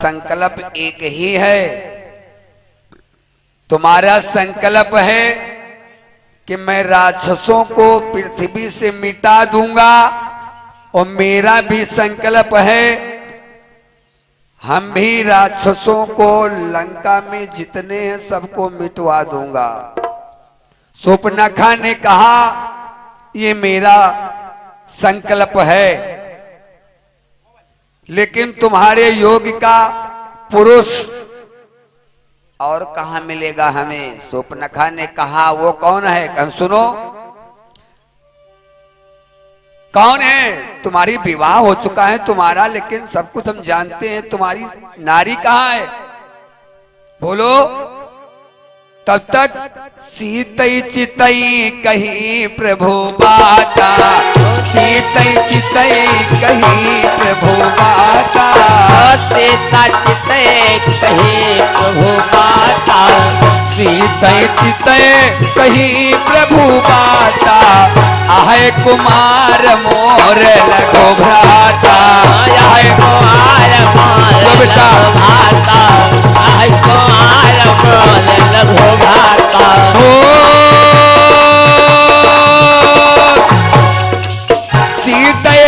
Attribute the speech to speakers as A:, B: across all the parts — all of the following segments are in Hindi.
A: संकल्प एक ही है। तुम्हारा संकल्प है कि मैं राक्षसों को पृथ्वी से मिटा दूंगा, और मेरा भी संकल्प है हम भी राक्षसों को लंका में जितने हैं सबको मिटवा दूंगा। शूर्पणखा ने कहा ये मेरा संकल्प है, लेकिन तुम्हारे योग का पुरुष और कहां मिलेगा हमें। शूर्पणखा ने कहा वो कौन है, कौन सुनो कौन है। तुम्हारी विवाह हो चुका है तुम्हारा, लेकिन सब कुछ हम जानते हैं, तुम्हारी नारी कहां है बोलो। तब तक सीतई चितई कहीं प्रभु बाता, सीतई चितई कहीं प्रभु बाता,
B: सीता चितई कहीं प्रभु बाता,
A: सीतई चितई कहीं प्रभु बाता, आहे कुमार मोर लगो भ्राता,
B: आय कुमार मोर लगो भाता, आय कुमार मोर लगो भाता।
A: सीतय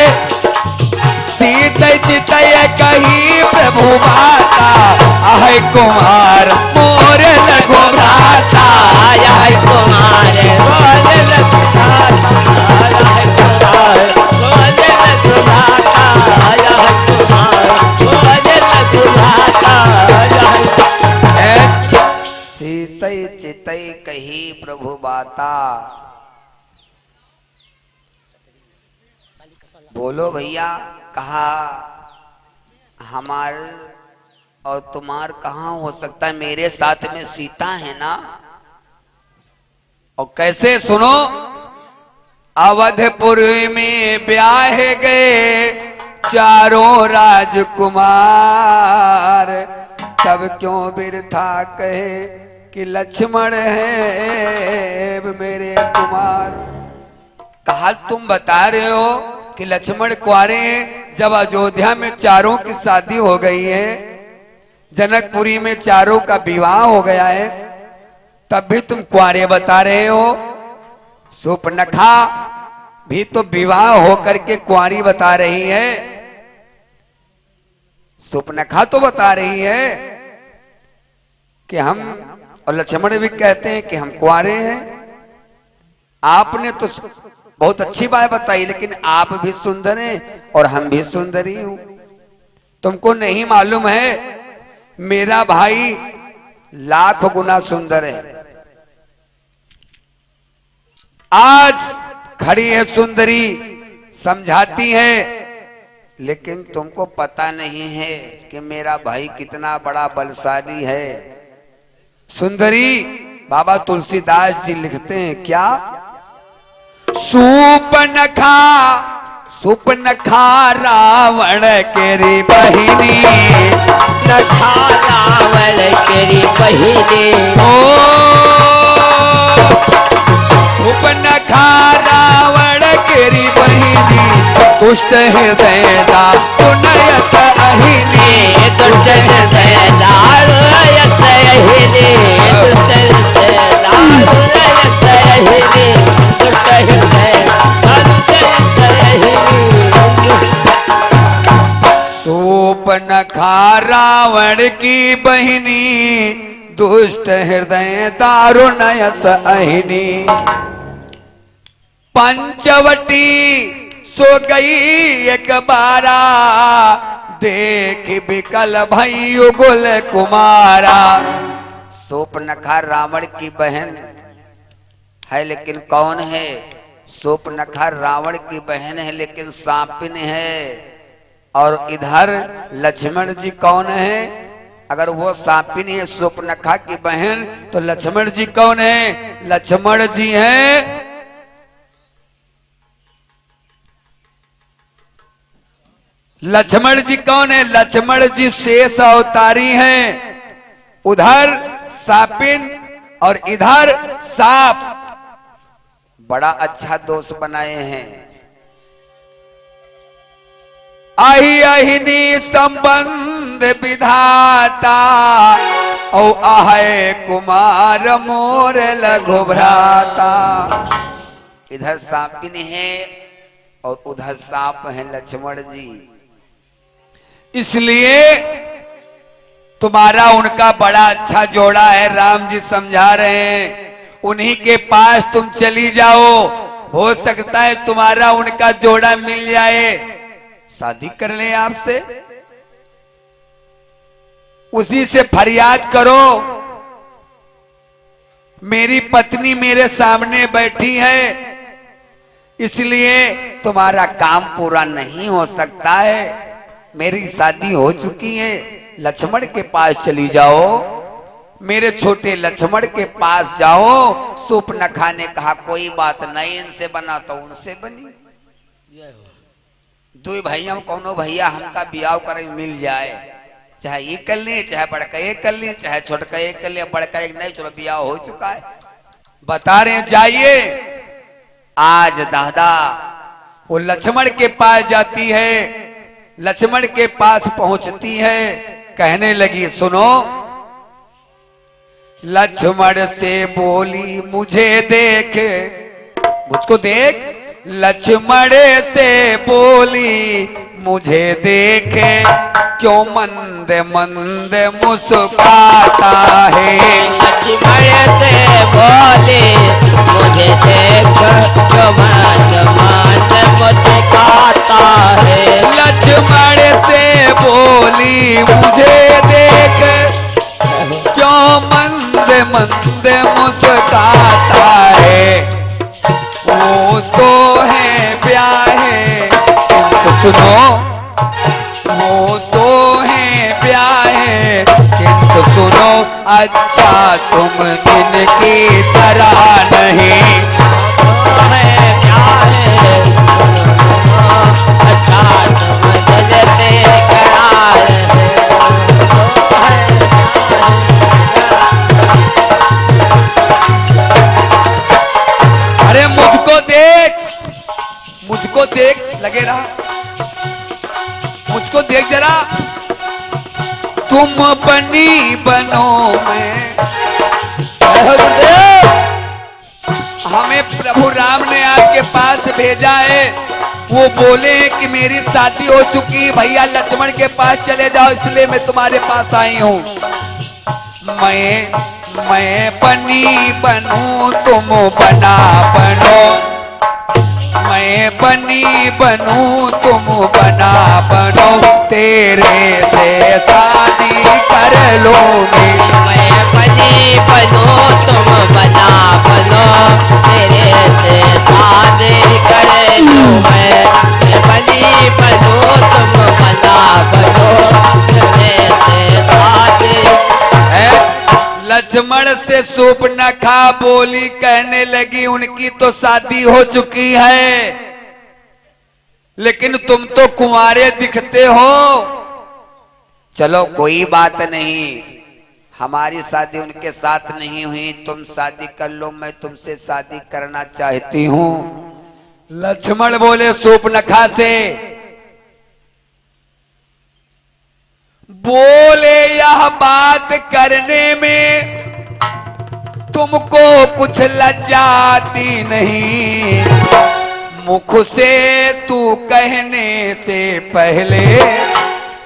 A: सीतय चितय कहीं प्रभु बाता, आहे कुमार मोर लगो भ्राता,
B: आय कुमार मोर लगो भाता, आय कुमार मोर लगो भाता, आय कुमार मोर लगो भाता।
A: सीतय चितय कहीं प्रभु बाता। बोलो भैया, कहा हमार और तुम्हार कहाँ हो सकता है, मेरे साथ में सीता है ना। और कैसे सुनो, अवधपुर में ब्याह गए चारों राजकुमार, तब क्यों बिरथा कहे कि लक्ष्मण है मेरे कुमार। कहा तुम बता रहे हो कि लक्ष्मण कुंवारे हैं, जब अयोध्या में चारों की शादी हो गई है, जनकपुरी में चारों का विवाह हो गया है, तब भी तुम कुंवारे बता रहे हो। शूर्पणखा भी तो विवाह होकर के कुंवारी बता रही है। शूर्पणखा तो बता रही है कि हम, और लक्ष्मण भी कहते हैं कि हम कुंवारे हैं। आपने तो बहुत अच्छी बात बताई, लेकिन आप भी सुंदर हैं और हम भी सुंदरी हूं। तुमको नहीं मालूम है मेरा भाई लाख गुना सुंदर है। आज खड़ी है सुंदरी, समझाती है, लेकिन तुमको पता नहीं है कि मेरा भाई कितना बड़ा बलशाली है। सुंदरी बाबा तुलसीदास जी लिखते हैं क्या, शूर्पणखा शूर्पणखा रावण केरी बहिनी,
B: नखा रावण केरी बहिनी,
A: ओ शूर्पणखा रावण केरी बहिनी, दुष्ट हृदय दारुणय सहिनी,
B: दुष्ट हृदय दारुणय सहिनी, दुष्ट हृदय दारुणय सहिनी, दुष्ट हृदय दारुणय सहिनी।
A: शूर्पणखा रावण की बहिनी, दुष्ट हृदय दारुणय सहिनी, पंचवटी सो गई एक बारा, देख बिकल भई गुल कुमारा। शूर्पणखा रावण की बहन है, लेकिन कौन है। शूर्पणखा रावण की बहन है, लेकिन सांपिन है। और इधर लक्ष्मण जी कौन है, अगर वो सांपिन है शूर्पणखा की बहन, तो लक्ष्मण जी कौन है, लक्ष्मण जी हैं लक्ष्मण जी कौन है, लक्ष्मण जी शेष अवतारी हैं। उधर सांपिन और इधर सांप, बड़ा अच्छा दोस्त बनाए हैं। अहि अहिनी संबंध मंद विधाता औ आहे कुमार मोर लघु भ्राता। इधर सांपिन है और उधर सांप है लक्ष्मण जी, इसलिए तुम्हारा उनका बड़ा अच्छा जोड़ा है। राम जी समझा रहे हैं, उन्हीं के पास तुम चली जाओ, हो सकता है तुम्हारा उनका जोड़ा मिल जाए, शादी कर ले आपसे, उसी से फरियाद करो। मेरी पत्नी मेरे सामने बैठी है, इसलिए तुम्हारा काम पूरा नहीं हो सकता है, मेरी शादी हो चुकी है, लक्ष्मण के पास चली जाओ, मेरे छोटे लक्ष्मण के पास जाओ। सूर्पनखा ने कहा कोई बात नहीं, इनसे बना तो उनसे बनी, दो भैया कौनो भैया हमका ब्याह करे मिल जाए, चाहे ये कर ले, चाहे बड़का एक कर ले, चाहे छोटका एक कर ले, बड़का एक नहीं, चलो ब्याह हो चुका है। बता रहे जाइए। आज दादा वो लक्ष्मण के पास जाती है, लक्ष्मण के पास पहुंचती है, कहने लगी सुनो। लक्ष्मण से बोली मुझे देख, मुझको देख। लक्ष्मण से बोली मुझे देखे, क्यों मंद मंद मुस्कुराता है।
B: लक्ष्मण से बोली मुझे देख, क्यों मंद मंद मुस्कुराता है।
A: लक्ष्मण से बोली मुझे देख, क्यों मंद मंद मुस्कुराता है। वो तो है ब्याहे, किंतु सुनो, वो तो है ब्याहे, किंतु सुनो अच्छा तुम इनकी तरह नहीं।
B: अच्छा तुम जलते करार,
A: अरे मुझको देख लगे रहा, मुझको देख जरा, तुम बनी बनो मैं। हमें प्रभु राम ने आपके पास भेजा है, वो बोले कि मेरी शादी हो चुकी, भैया लक्ष्मण के पास चले जाओ, इसलिए मैं तुम्हारे पास आई हूं। मैं बनी बनूं तुम बना बनो, मैं बनी बनूं तुम बना बनो, तेरे से शादी कर लूंगी।
B: मैं बनी बनूं तुम बना बनो, तेरे से शादी कर लूं मैं। बनी बनूं तुम बना बनो, तेरे से शादी।
A: लक्ष्मण से सूर्पनखा बोली, कहने लगी उनकी तो शादी हो चुकी है, लेकिन तुम तो कुंवारे दिखते हो। चलो कोई बात नहीं, हमारी शादी उनके साथ नहीं हुई, तुम शादी कर लो, मैं तुमसे शादी करना चाहती हूं। लक्ष्मण बोले सूर्पनखा से, बोले यह बात करने में तुमको कुछ लज्जाती नहीं, मुख से तू कहने से पहले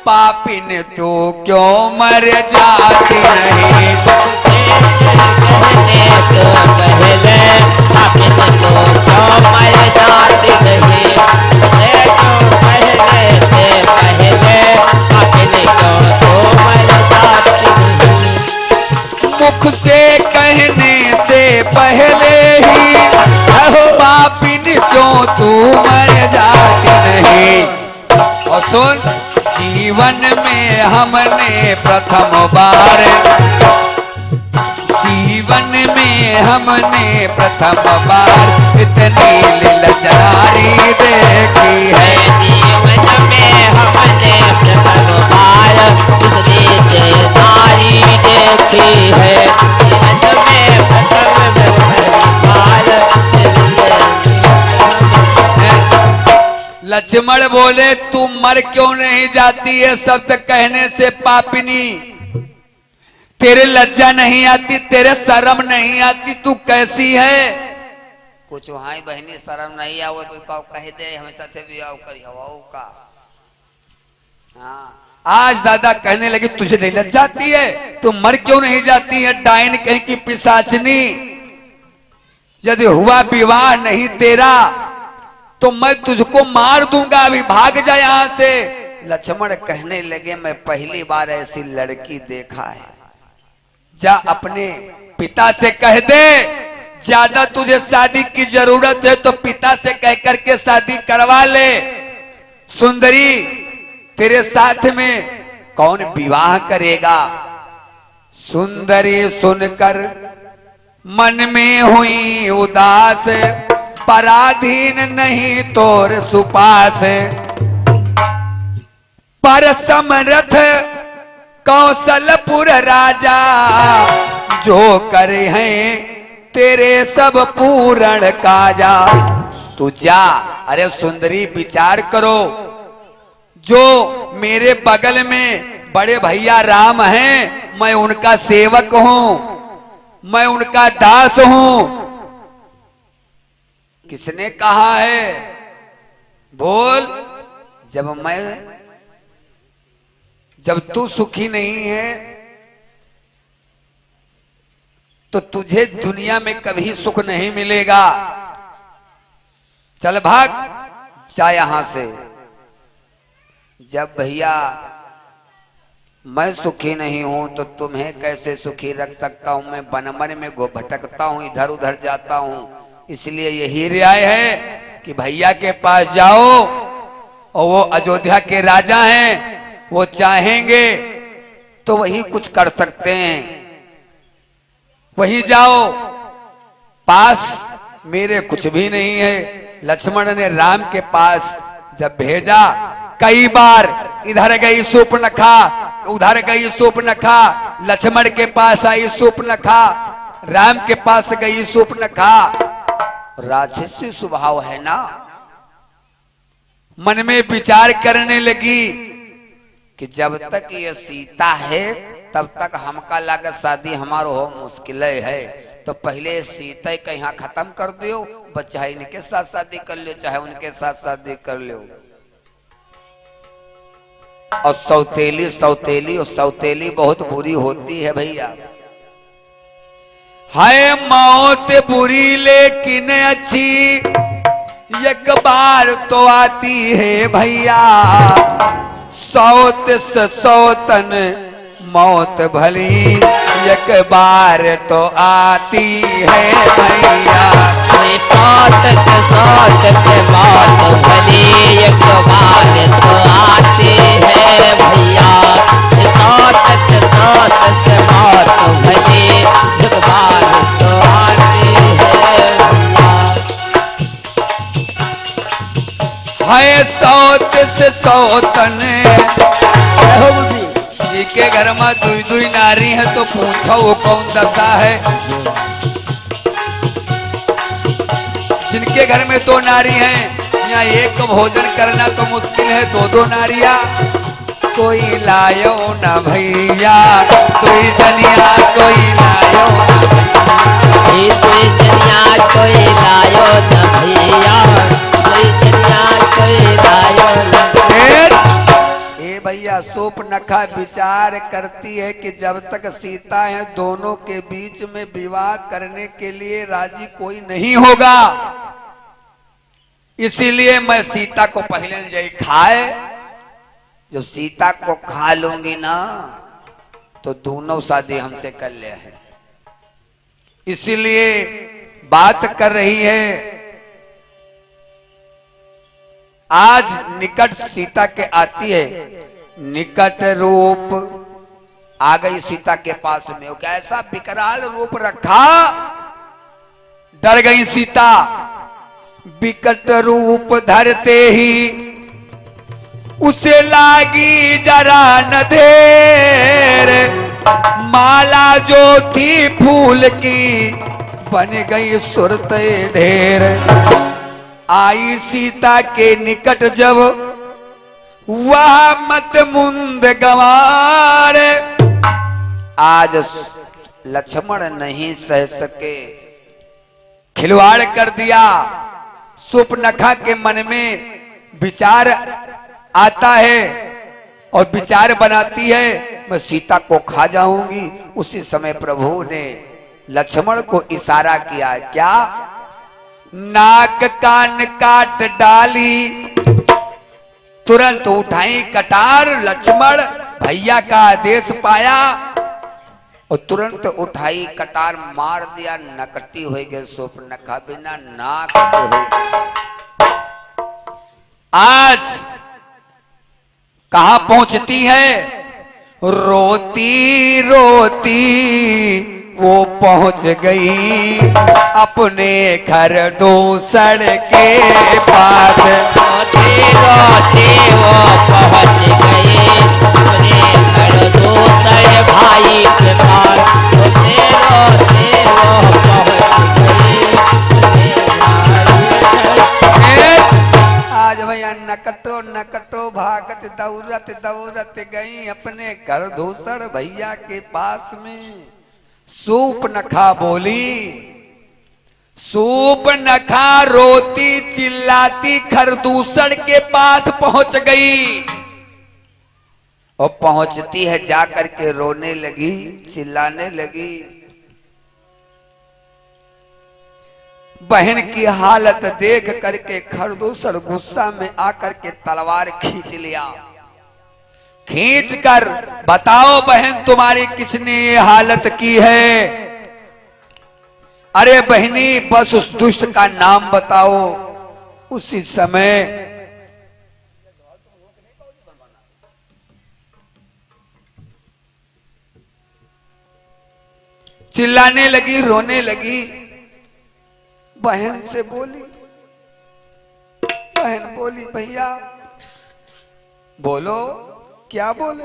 A: पापिन तू क्यों मर जाती नहीं।
B: कहने तो पहले पापिन तू क्यों मर जाती नहीं, कहने से पहले पापिन क्यों तो मर जाती नहीं।
A: मुख से कहने से पहले ही पापिन क्यों तू मर जाती नहीं। और सुन, जीवन में हमने प्रथम बार, जीवन में हमने प्रथम बार इतनी लीलचारी देखी है।
B: जीवन में हमने प्रथम बार इतनी नारी देखी है। जीवन में प्रथम बार
A: लक्ष्मण बोले तू मर क्यों नहीं जाती है शब्द कहने से पापिनी, तेरे लज्जा नहीं आती, तेरे शर्म नहीं आती, तू कैसी है? कुछ हाई बहनी शर्म नहीं आओ तो कह दे हमेशा से भी आओ करी हवाओ का। हाँ आज दादा कहने लगे तुझे नहीं लज्जा आती है, तू मर क्यों नहीं जाती है डाइन कहीं की पिशाचनी, यदि हुआ विवाह नहीं तेरा तो मैं तुझको मार दूंगा, अभी भाग जा यहां से। लक्ष्मण कहने लगे मैं पहली बार ऐसी लड़की देखा है, जा अपने पिता से कह दे, ज्यादा तुझे शादी की जरूरत है तो पिता से कह करके शादी करवा ले। सुंदरी तेरे साथ में कौन विवाह करेगा? सुंदरी सुनकर मन में हुई उदास, पराधीन नहीं तोर सुपास, पर समरथ कौशलपुर राजा, जो करे हैं तेरे सब पूर्ण काजा। तू जा, अरे सुंदरी विचार करो, जो मेरे बगल में बड़े भैया राम हैं, मैं उनका सेवक हूं, मैं उनका दास हूं। किसने कहा है? बोल। जब तू सुखी नहीं है तो तुझे दुनिया में कभी सुख नहीं मिलेगा। चल भाग जा यहां से। जब भैया मैं सुखी नहीं हूं तो तुम्हें कैसे सुखी रख सकता हूं? मैं बनमन में भटकता हूं, इधर उधर जाता हूं, इसलिए यही रियाय है कि भैया के पास जाओ, और वो अयोध्या के राजा हैं, वो चाहेंगे तो वही कुछ कर सकते हैं, वही जाओ, पास मेरे कुछ भी नहीं है। लक्ष्मण ने राम के पास जब भेजा, कई बार इधर गई शूर्पणखा, उधर गई शूर्पणखा, लक्ष्मण के पास आई शूर्पणखा, राम के पास गई शूर्पणखा। राक्षसी स्वभाव है ना, मन में विचार करने लगी कि जब तक ये सीता है तब तक हमका लागत शादी हमारो हो मुश्किल है, तो पहले सीता का यहाँ खत्म कर दो, बच्चा इनके साथ शादी कर लो, चाहे उनके साथ शादी कर लो। और सौतेली बहुत बुरी होती है भैया। हाय मौत बुरी लेकिन अच्छी, एक बार तो आती है भैया, सौत से सौतन मौत भली, एक बार तो आती है भैया।
B: सौत मौत भली, एक बार तो आती है भैया। सौत मौत भली, एक बार तो आती है भैया।
A: है सौत से सौतन, जी के घर में दुई दुई नारी है तो पूछो वो कौन दशा है। जिनके घर में दो नारी हैं, यहाँ एक भोजन करना तो मुश्किल है, दो दो नारियां। कोई लायो ना भैया, कोई जनिया कोई लायो ना भैया,
B: कोई जनिया कोई लायो ना भैया, कोई जनिया कोई लायो ना।
A: भैया शूर्पणखा विचार करती है कि जब तक सीता है दोनों के बीच में विवाह करने के लिए राजी कोई नहीं होगा, इसीलिए मैं सीता को पहले जाई खाए। जब सीता को खा लूंगी ना तो दोनों शादी हमसे कर ले है, इसीलिए बात कर रही है। आज निकट सीता के आती है, निकट रूप आ गई सीता के पास में, वो कैसा विकराल रूप रखा, डर गई सीता। विकट रूप धरते ही उसे लागी जरा न देर, माला जो थी फूल की बन गई सुरते ढेर। आई सीता के निकट जब वह मत मुंद गंवार। आज लक्ष्मण नहीं सह सके, खिलवाड़ कर दिया। शूर्पणखा के मन में विचार आता है और विचार बनाती है, मैं सीता को खा जाऊंगी। उसी समय प्रभु ने लक्ष्मण को इशारा किया, क्या? नाक कान काट डाली, तुरंत उठाई कटार। लक्ष्मण भैया का आदेश पाया और तुरंत उठाई कटार, मार दिया। नकटी हो गए शूर्पणखा, बिना नाक हो गई। आज कहां पहुंचती है? रोती रोती वो पहुंच गई अपने घर दूसर के पास।
B: रोते रोते वो पहुंच गए अपने घर दूसरे भाई के पास। रोते रोते वो पहुंच गए
A: आज भैया नकटो नकटो भागत दौड़त दौड़त गई अपने घर दूसर भैया के पास में। शूर्पणखा बोली, शूर्पणखा रोती चिल्लाती खरदूषण के पास पहुंच गई और पहुंचती है जाकर के रोने लगी, चिल्लाने लगी। बहन की हालत देख करके खरदूषण गुस्सा में आकर के तलवार खींच लिया। खींच कर, बताओ बहन तुम्हारी किसने ये हालत की है? अरे बहनी बस उस दुष्ट का नाम बताओ। उसी समय चिल्लाने लगी, रोने लगी। बहन से बोली, बहन बोली, भैया बोलो, क्या बोले?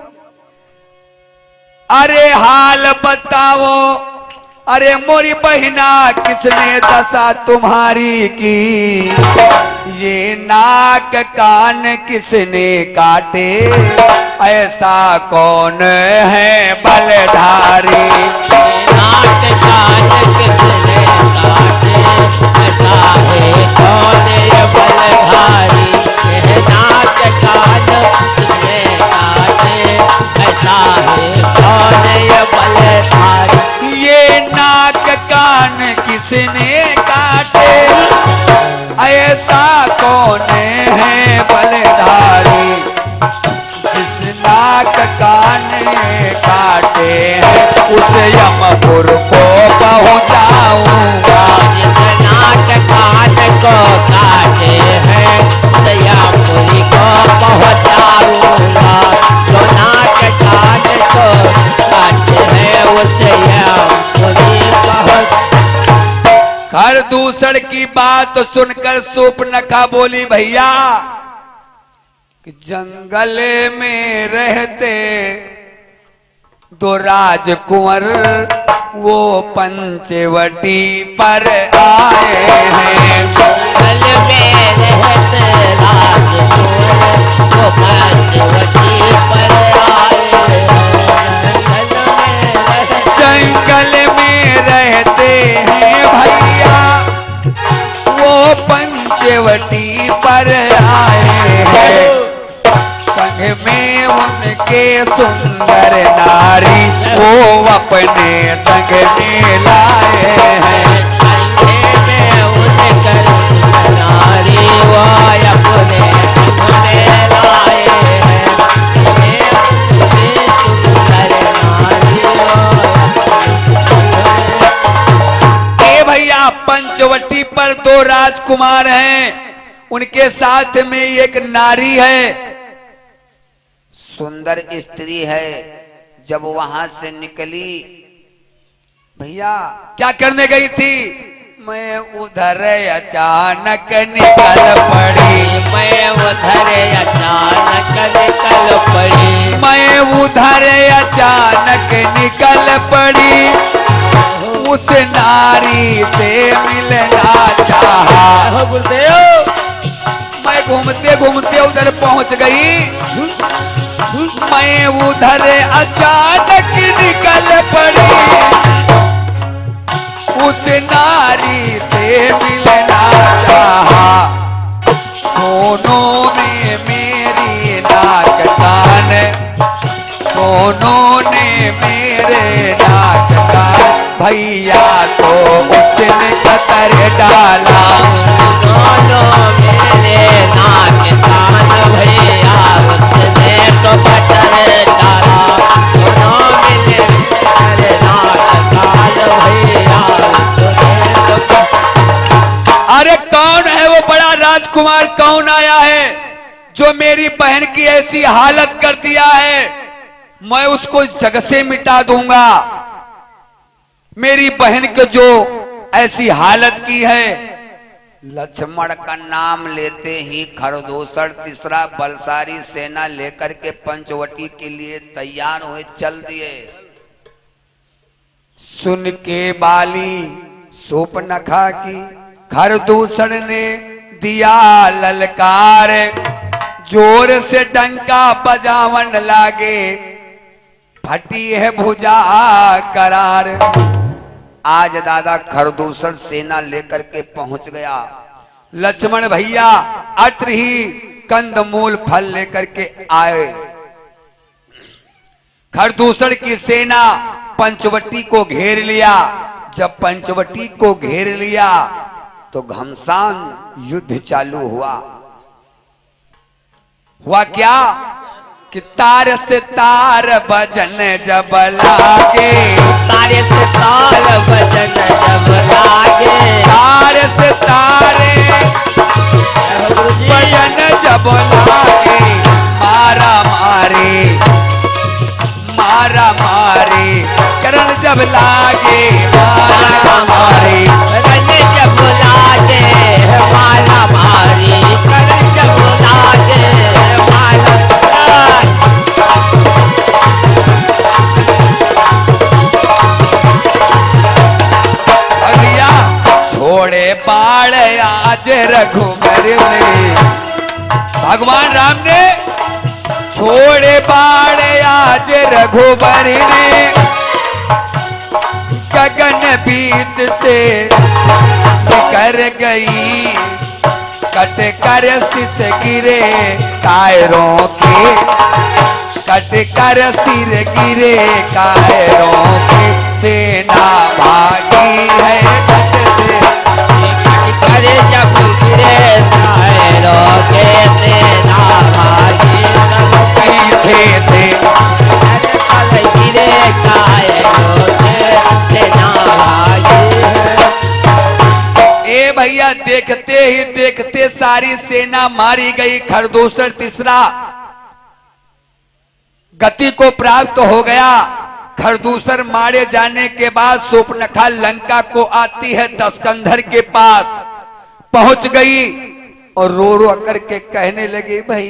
A: अरे हाल बताओ, अरे मोरी बहिना किसने दशा तुम्हारी की? ये नाक कान किसने काटे? ऐसा कौन है बलधारी?
B: नाक कान किसने काटे? ऐसा है कौन ये बलधारी? नाक कान किसने काटे? ऐसा है कौन ये बलधारी?
A: ये नाक कान किसने काटे? ऐसा कौन है बलधारी? जिस नाक कान काटे हैं उस यमपुर को पहुंचाऊंगा।
B: जिस नाक कान को काटे हैं उस यमपुर को पहुंचाऊंगा। जो नाक कान को काटे हैं उस यमपुर
A: खरदूषण की बात सुनकर शूर्पणखा बोली, भैया कि जंगल में रहते दो राजकुंवर वो पंचवटी पर आए हैं।
B: जंगल में रहते राजकुंवर वो पंचवटी पर आए हैं।
A: जंगल में रहते हैं भैया वो पंचवटी पर आए हैं। संग में उनके सुंदर नारी वो अपने संग में लाए हैं।
B: संग में उनके नारी वो अपने संग में लाए हैं। सुंदर नारी
A: ए भैया पंचवटी पर दो राजकुमार हैं, उनके साथ में एक नारी है, सुंदर स्त्री है। जब वहां से निकली भैया क्या करने गई थी? मैं उधर अचानक निकल पड़ी।
B: मैं उधर अचानक निकल पड़ी।
A: मैं उधर अचानक निकल पड़ी। उस नारी से मिलना चाहा।
B: गुरुदेव
A: घूमते घूमते उधर पहुंच गई। मैं उधर अचानक निकल पड़ी, उस नारी से मिलना चाहा। दोनों ने मेरी नाक कान, दोनों ने मेरे नाक कान, भैया तो उसने कतर डाला।
B: दोनों मेरे नाक कान, भैया उसने तो कतर डाला। दोनों मेरे नाक कान, भैया उसने तो।
A: अरे कौन है वो बड़ा राजकुमार, कौन आया है जो मेरी बहन की ऐसी हालत कर दिया है? मैं उसको जग से मिटा दूंगा। मेरी बहन को जो ऐसी हालत की है। लक्ष्मण का नाम लेते ही खरदूषण तीसरा बलसारी सेना लेकर के पंचवटी के लिए तैयार हुए, चल दिए। सुन के बाली शूर्पणखा की खरदूषण ने दिया ललकार, जोर से डंका बजावन लागे, फटी है भुजा करार। आज दादा खरदूषण सेना लेकर के पहुंच गया। लक्ष्मण भैया अत्र ही कंदमूल फल लेकर के आए। खरदूषण की सेना पंचवटी को घेर लिया। जब पंचवटी को घेर लिया तो घमसान युद्ध चालू हुआ। हुआ क्या कि तार से तार बजन जब लागे,
B: तार से तार बजन जब लागे,
A: तार से तारे बजन जब लागे, मारा मारे मारा मारे करण जब लागे, मारा मारे
B: रन जब लागे, मारा मारी करण जब लागे, मारा
A: छोड़े बाण आज रघुबर ने, भगवान राम ने छोड़े बाण आज रघुबर ने, गगन बीच से निकर गई, कट कर सिस गिरे कायरों के, कट कर सिर गिरे कायरों के, सेना भागी है घट से,
B: करे जब गिरे कायरों के, सेना भागी
A: पीछे से
B: गिरे कायरों के, सेना भागी।
A: ए भैया देखते ही देखते सारी सेना मारी गई। खरदूषण तीसरा गति को प्राप्त हो गया। खरदूषण मारे जाने के बाद शूर्पणखा लंका को आती है, दशकंधर के पास पहुंच गई और रो रो करके कहने लगी, भाई